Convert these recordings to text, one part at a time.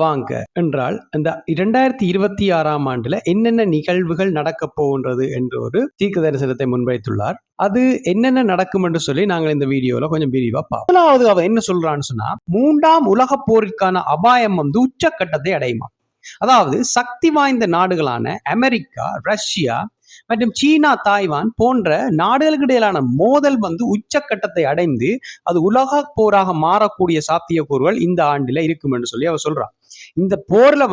வாங்க என்றால் இந்த 2026ஆம் ஆண்டுல என்னென்ன நிகழ்வுகள் நடக்க போகின்றது என்ற ஒரு தீர்க்க தரிசனத்தை முன்வைத்துள்ளார். அது என்னென்ன நடக்கும் என்று சொல்லி நாங்கள் இந்த வீடியோல கொஞ்சம் விரிவா பார்ப்போம். முதலாவது அவ என்ன சொல்றான்னு சொன்னா, 3ஆம் உலக போருக்கான அபாயம் உச்சக்கட்டத்தை அடையுமா. அதாவது சக்தி வாய்ந்த நாடுகளான அமெரிக்கா, ரஷ்யா மற்றும் சீனா, தாய்வான் போன்ற நாடுகளுக்கு இடையிலான மோதல் உச்சக்கட்டத்தை அடைந்து அது உலக போராக மாறக்கூடிய சாத்தியக்கூறுகள் இந்த ஆண்டில இருக்கும் என்று சொல்லி அவர் சொல்றார். இந்த போர்ல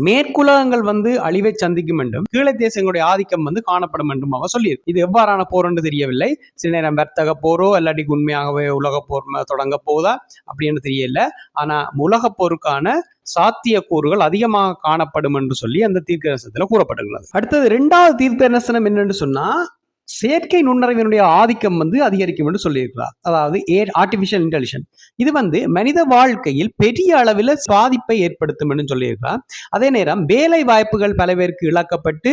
மேற்குலகங்கள் அழிவை சந்திக்கும் என்றும் கீழே தேசங்களுடைய ஆதிக்கம் காணப்படும் என்றும் அவர் சொல்லி, இது எவ்வாறான போர் என்று தெரியவில்லை. சில நேரம் வர்த்தக போரோ அல்லாட்டி உண்மையாகவே உலக போர் தொடங்க போதா அப்படின்னு தெரியல. ஆனா உலக போருக்கான சாத்தியக்கூறுகள் அதிகமாக காணப்படும் என்று சொல்லி அந்த தீர்க்க தரிசனத்தில் கூறப்பட்டுள்ளது. அடுத்தது 2வது தீர்க்க தரிசனம் என்னன்னு சொன்னா, செயற்கை நுண்ணறிவினுடைய ஆதிக்கம் அதிகரிக்கும் என்று சொல்லியிருக்கிறார். அதாவது ஆர்டிபிஷியல் இன்டெலிஜென்ஸ் இது மனித வாழ்க்கையில் பெரிய அளவில் பாதிப்பை ஏற்படுத்தும் என்று சொல்லியிருக்கிறார். அதே நேரம் வேலை வாய்ப்புகள் பல பேருக்கு இழக்கப்பட்டு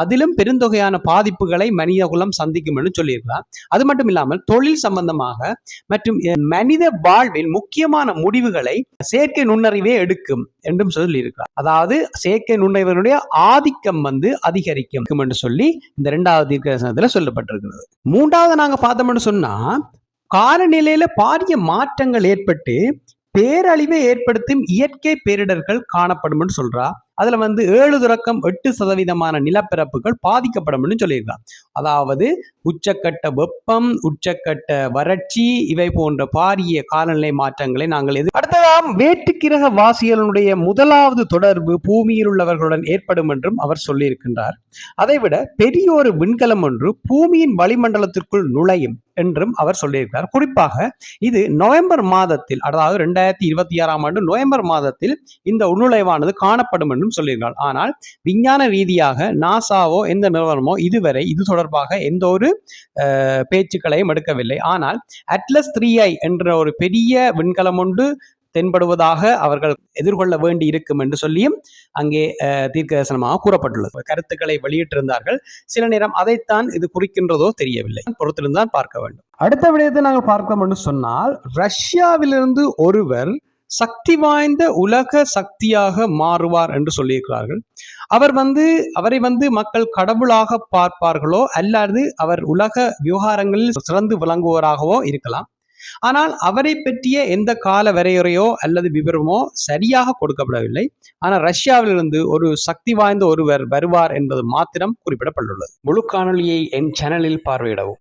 அதிலும் பெருந்தொகையான பாதிப்புகளை மனித குலம் சந்திக்கும் என்று சொல்லியிருக்கிறார். அது மட்டும் இல்லாமல் தொழில் சம்பந்தமாக மற்றும் மனித வாழ்வில் முக்கியமான முடிவுகளை செயற்கை நுண்ணறிவே எடுக்கும் என்றும் சொல்லியிருக்கிறார். அதாவது செயற்கை நுண்ணறிவினுடைய ஆதிக்கம் அதிகரிக்கும் என்று சொல்லி இந்த 2வது தீர்க்க தரிசனத்தில் சொல்லப்பட்டிருக்கிறது. 3வது நாங்க பார்த்தோம்னு சொன்னா, காலநிலையில பாரிய மாற்றங்கள் ஏற்பட்டு பேரழிவை ஏற்படுத்தும் இயற்கை பேரிடர்கள் காணப்படும் என்று சொல்றா. அதுல 7-8% நிலப்பரப்புகள் பாதிக்கப்படும் சொல்லியிருக்கார். அதாவது உச்சக்கட்ட வெப்பம், உச்சக்கட்ட வறட்சி, இவை போன்ற பாரிய காலநிலை மாற்றங்களை நாங்கள் அடுத்ததாம் வேற்றுக்கிரக வாசிகளுடைய முதலாவது தொடர்பு பூமியில் உள்ளவர்களுடன் ஏற்படும் என்றும் அவர் சொல்லியிருக்கின்றார். அதைவிட பெரிய ஒரு விண்கலம் ஒன்று பூமியின் வளிமண்டலத்திற்குள் நுழையும் என்றும் அவர் சொல்லியிருக்கிறார். குறிப்பாக இது நவம்பர் மாதத்தில், அதாவது 2026ஆம் ஆண்டு நவம்பர் மாதத்தில் இந்த நுழைவானது காணப்படும் என்றும் சொல்லியிருக்கிறார். ஆனால் விஞ்ஞான ரீதியாக நாசாவோ எந்த நிறுவனமோ இதுவரை இது தொடர்பாக எந்த ஒரு பேச்சுக்களையும் எடுக்கவில்லை. ஆனால் அட்லஸ் 3i என்ற ஒரு பெரிய விண்கலம் ஒன்று தென்படுவதாக அவர்கள் எதிர்கொள்ள வேண்டி இருக்கும் என்று சொல்லியும் அங்கே தீர்க்க தரிசனமாக கூறப்பட்டுள்ளது. கருத்துக்களை வெளியிட்டிருந்தார்கள். சில நேரம் அதைத்தான் இது குறிக்கின்றதோ தெரியவில்லை, பொறுத்திருந்தான் பார்க்க வேண்டும். அடுத்த விடயத்தை நாங்கள் பார்க்கணும் என்று சொன்னால், ரஷ்யாவிலிருந்து ஒருவர் சக்தி வாய்ந்த உலக சக்தியாக மாறுவார் என்று சொல்லியிருக்கிறார்கள். அவரை மக்கள் கடவுளாக பார்ப்பார்களோ அல்லது அவர் உலக விவகாரங்களில் சிறந்து விளங்குவராகவோ இருக்கலாம். ஆனால் அவரை பற்றிய எந்த கால வரையறையோ அல்லது விவரமோ சரியாக கொடுக்கப்படவில்லை. ஆனால் ரஷ்யாவிலிருந்து ஒரு சக்தி வாய்ந்த ஒருவர் வருவார் என்பது மாத்திரம் குறிப்பிடப்பட்டுள்ளது. முழு காணொலியை என் சேனலில் பார்வையிடவும்.